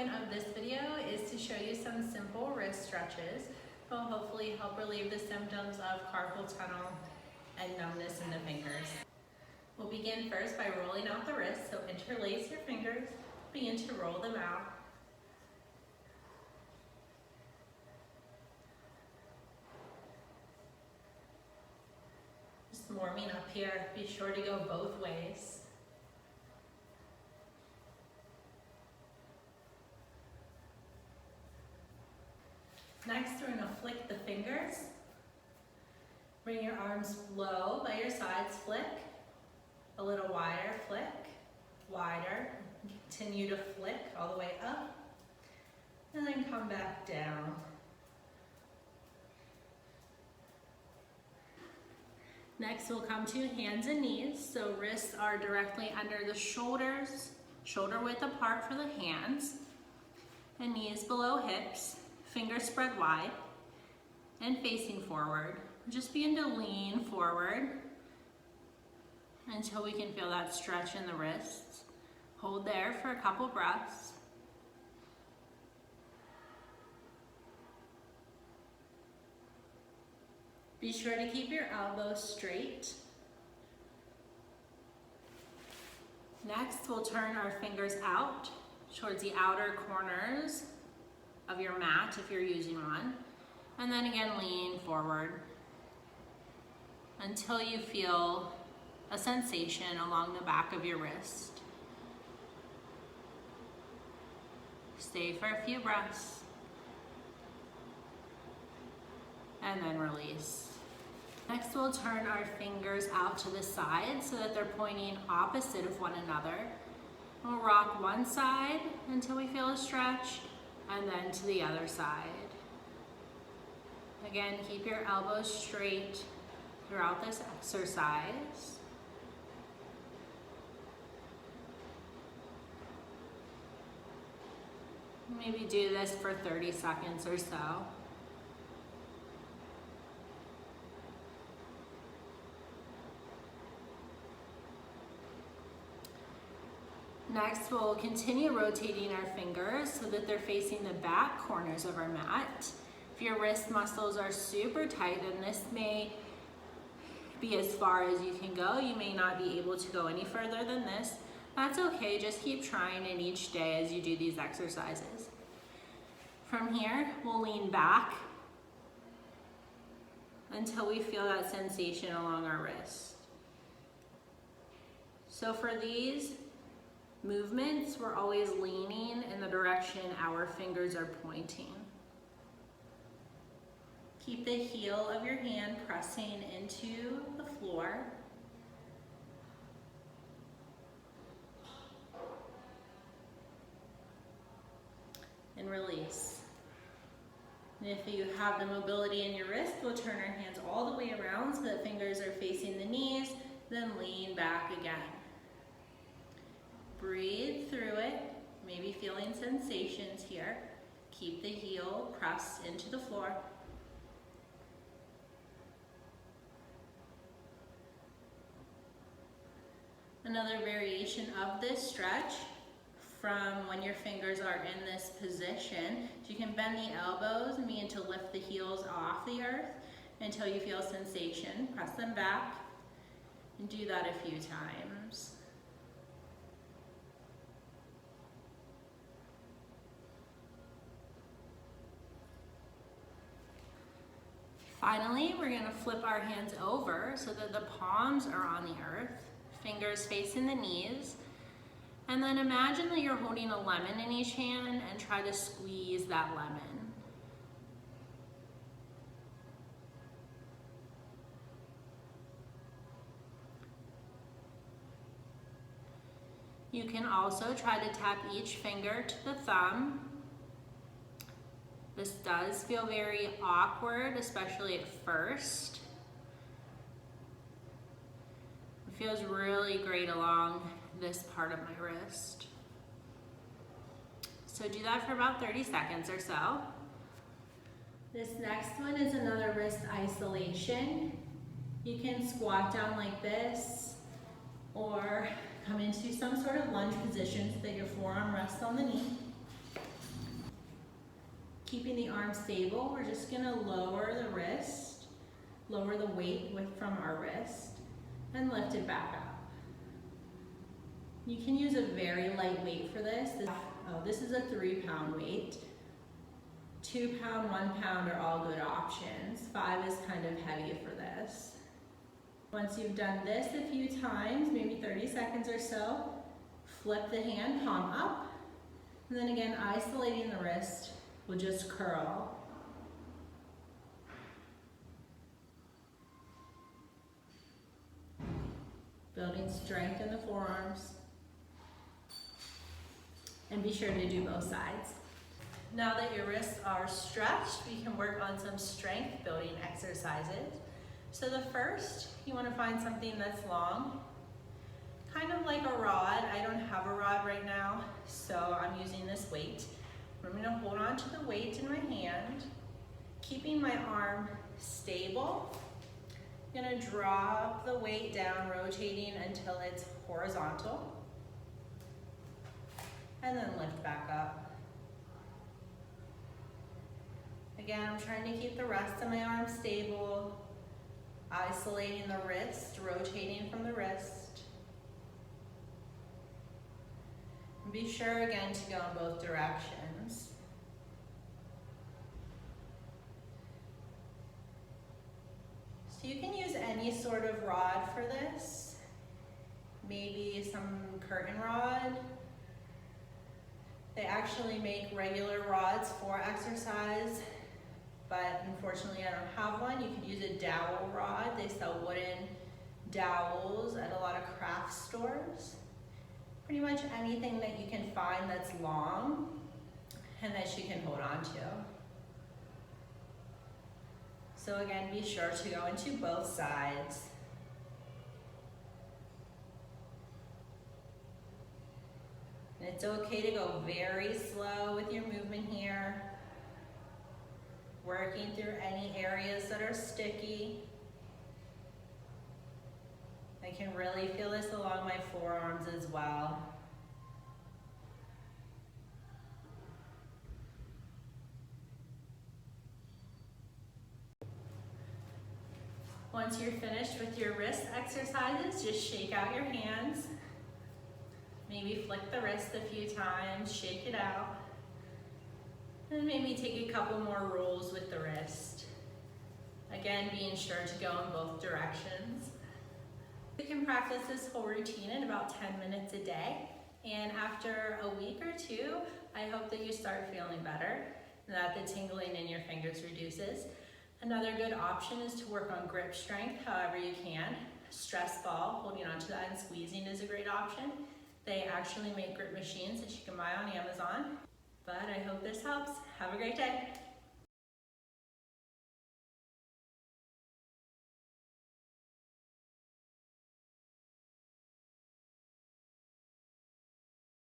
point of this video is to show you some simple wrist stretches that will hopefully help relieve the symptoms of carpal tunnel and numbness in the fingers. We'll begin first by rolling out the wrist, so interlace your fingers, begin to roll them out. Just warming up here, be sure to go both ways. Next, we're going to flick the fingers. Bring your arms low by your sides, flick. A little wider, flick. Wider. Continue to flick all the way up. And then come back down. Next, we'll come to hands and knees. So wrists are directly under the shoulders, shoulder width apart for the hands, and knees below hips. Fingers spread wide and facing forward. Just begin to lean forward until we can feel that stretch in the wrists. Hold there for a couple breaths. Be sure to keep your elbows straight. Next, we'll turn our fingers out towards the outer corners of your mat if you're using one. And then again, lean forward until you feel a sensation along the back of your wrist. Stay for a few breaths. And then release. Next, we'll turn our fingers out to the side so that they're pointing opposite of one another. We'll rock one side until we feel a stretch, and then to the other side. Again, keep your elbows straight throughout this exercise. Maybe do this for 30 seconds or so. Next, we'll continue rotating our fingers so that they're facing the back corners of our mat. If your wrist muscles are super tight, and this may be as far as you can go, you may not be able to go any further than this. That's okay, just keep trying it each day as you do these exercises. From here, we'll lean back until we feel that sensation along our wrist. So for these movements, we're always leaning in the direction our fingers are pointing. Keep the heel of your hand pressing into the floor. And release. And if you have the mobility in your wrist, we'll turn our hands all the way around so that fingers are facing the knees, then lean back again. Breathe through it, maybe feeling sensations here. Keep the heel pressed into the floor. Another variation of this stretch from when your fingers are in this position, you can bend the elbows and begin to lift the heels off the earth until you feel sensation. Press them back and do that a few times. Finally, we're going to flip our hands over so that the palms are on the earth, fingers facing the knees, and then imagine that you're holding a lemon in each hand and try to squeeze that lemon. You can also try to tap each finger to the thumb. This does feel very awkward, especially at first. It feels really great along this part of my wrist. So do that for about 30 seconds or so. This next one is another wrist isolation. You can squat down like this or come into some sort of lunge position so that your forearm rests on the knee. Keeping the arm stable, we're just gonna lower the wrist, lower the weight from our wrist, and lift it back up. You can use a very light weight for this. This is a 3-pound weight. 2 pound, 1 pound are all good options. 5 is kind of heavy for this. Once you've done this a few times, maybe 30 seconds or so, flip the hand, palm up, and then again, isolating the wrist, we'll just curl. Building strength in the forearms. And be sure to do both sides. Now that your wrists are stretched, we can work on some strength building exercises. So the first, you want to find something that's long, kind of like a rod. I don't have a rod right now, so I'm using this weight. I'm going to hold on to the weight in my hand, keeping my arm stable. I'm going to drop the weight down, rotating until it's horizontal, and then lift back up. Again, I'm trying to keep the rest of my arm stable, isolating the wrist, rotating from the wrist. And be sure again to go in both directions. So you can use any sort of rod for this. Maybe some curtain rod. They actually make regular rods for exercise, but unfortunately I don't have one. You could use a dowel rod. They sell wooden dowels at a lot of craft stores. Pretty much anything that you can find that's long and that you can hold on to. So again, be sure to go into both sides. And it's okay to go very slow with your movement here. Working through any areas that are sticky. I can really feel this along my forearms as well. Once you're finished with your wrist exercises, just shake out your hands. Maybe flick the wrist a few times, shake it out. And maybe take a couple more rolls with the wrist. Again, being sure to go in both directions. You can practice this whole routine in about 10 minutes a day. And after a week or two, I hope that you start feeling better, and that the tingling in your fingers reduces. Another good option is to work on grip strength however you can. Stress ball, holding onto that and squeezing is a great option. They actually make grip machines that you can buy on Amazon. But I hope this helps. Have a great day.